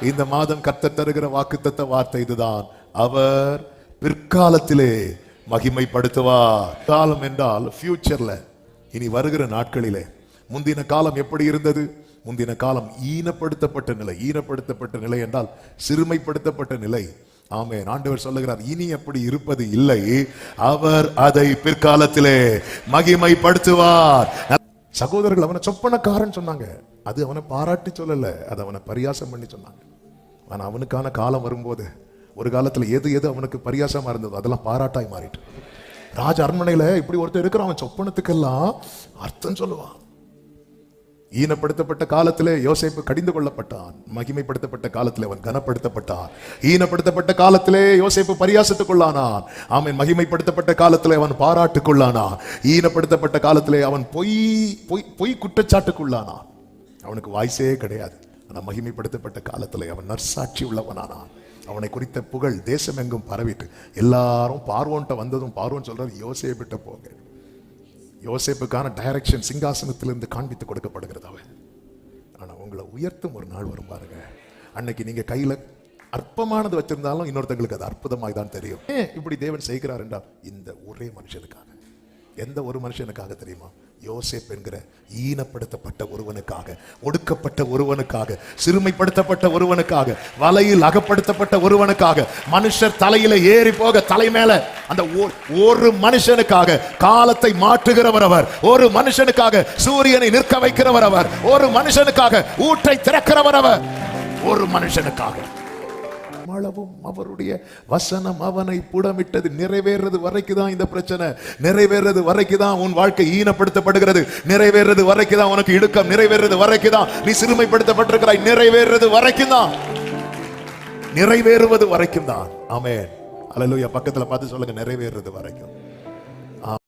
இந்த மாதம் கர்த்தர் தருகிற வாக்குத்தத்த வார்த்தை இதுதான். அவர் பிற்காலத்திலே மகிமைப்படுத்துவார். காலம் என்றால் ஃபியூச்சர்ல, இனி வருகிற நாட்களிலே. முந்தின காலம் எப்படி இருந்தது? முந்தின காலம் ஈனப்படுத்தப்பட்ட நிலை. ஈனப்படுத்தப்பட்ட நிலை என்றால் சிறுமைப்படுத்தப்பட்ட நிலை. ஆமென். ஆண்டவர் சொல்லுகிறார், இனி அப்படி இருப்பது இல்லை, அவர் அதை பிற்காலத்திலே மகிமைப்படுத்துவார். சகோதரர்கள் அவனை சொப்பனக்காரன் சொன்னாங்க. அது அவனை பாராட்டி சொல்லல, அது அவனை பரியாசம் பண்ணி சொன்னாங்க. ஆனா அவனுக்கான காலம் வரும்போது, ஒரு காலத்துல எது எது அவனுக்கு பரியாசமா இருந்தது அதெல்லாம் பாராட்டாய் மாறிட்டு. ராஜ அரண்மனையில இப்படி ஒருத்தர் இருக்கிறான், அவன் சொப்பனத்துக்கெல்லாம் அர்த்தம் சொல்லுவான். ஈனப்படுத்தப்பட்ட காலத்திலே யோசேப்பு கடிந்து கொள்ளப்பட்டான். மகிமைப்படுத்தப்பட்ட காலத்திலே அவன் கனப்படுத்தப்பட்டான். ஈனப்படுத்தப்பட்ட காலத்திலே யோசேப்பு பரியாசத்துக்குள்ளானான். ஆமென். மகிமைப்படுத்தப்பட்ட காலத்திலே அவன் பாராட்டுக்குள்ளானான். ஈனப்படுத்தப்பட்ட காலத்திலே அவன் பொய் குற்றச்சாட்டுக்குள்ளானான். அவனுக்கு வாய்ஸே கிடையாது. ஆனா மகிமைப்படுத்தப்பட்ட காலத்திலே அவன் நற்சாட்சி உள்ளவனானான். அவனை குறித்த புகழ் தேசம் எங்கும் பரவிட்டு எல்லாரும் பார்வோன்ட்ட வந்ததும் பார்வோன் சொல்றாரு, யோசேப்பிட்ட போங்க. யோசேப்புக்கான டைரக்ஷன் சிங்காசனத்திலிருந்து காண்பித்து கொடுக்கப்படுகிறது. அவன் ஆனா உங்களை உயர்த்தும் ஒரு நாள் வரும் பாருங்க. அன்னைக்கு நீங்க கையில அற்பமானது வச்சிருந்தாலும் இன்னொருத்தங்களுக்கு அது அற்புதமாய் தான் தெரியும். இப்படி தேவன் செய்கிறார் என்றால் இந்த ஒரே மனுஷனுக்காக. எந்த ஒரு மனுஷனுக்காக தெரியுமா? யோசேப் என்கிற ஈனப்படுத்தப்பட்ட ஒருவனுக்காக, ஒடுக்கப்பட்ட ஒருவனுக்காக, சிறுமைப்படுத்தப்பட்ட ஒருவனுக்காக, வலையில் அகப்படுத்தப்பட்ட ஒருவனுக்காக, மனுஷர் தலையில ஏறி போக தலை மேல அந்த ஒரு மனுஷனுக்காக காலத்தை மாற்றுகிறவர் அவர். ஒரு மனுஷனுக்காக சூரியனை நிற்க வைக்கிறவர் அவர். ஒரு மனுஷனுக்காக ஊற்றை திறக்கிறவர் அவர். ஒரு மனுஷனுக்காக அளவும் அவருடைய வசனம் அவனை புடமிட்டது. நிறைவேறது வரைக்கும் தான் இந்த பிரச்சனை. நிறைவேறது வரைக்கும் தான் உன் வாழ்க்கை ஈனப்படுத்தப்படுகிறது. நிறைவேறது வரைக்கும் தான் உனக்கு இடுக்கம். நிறைவேறது வரைக்கும் தான் நீ சிறுமைப்படுத்தப்பட்டிருக்கிறாய். நிறைவேறது வரைக்கும் தான், நிறைவேறுவது வரைக்கும் தான். ஆமென். அல்லேலூயா. பக்கத்துல பார்த்து சொல்லுங்க, நிறைவேறது வரைக்கும்.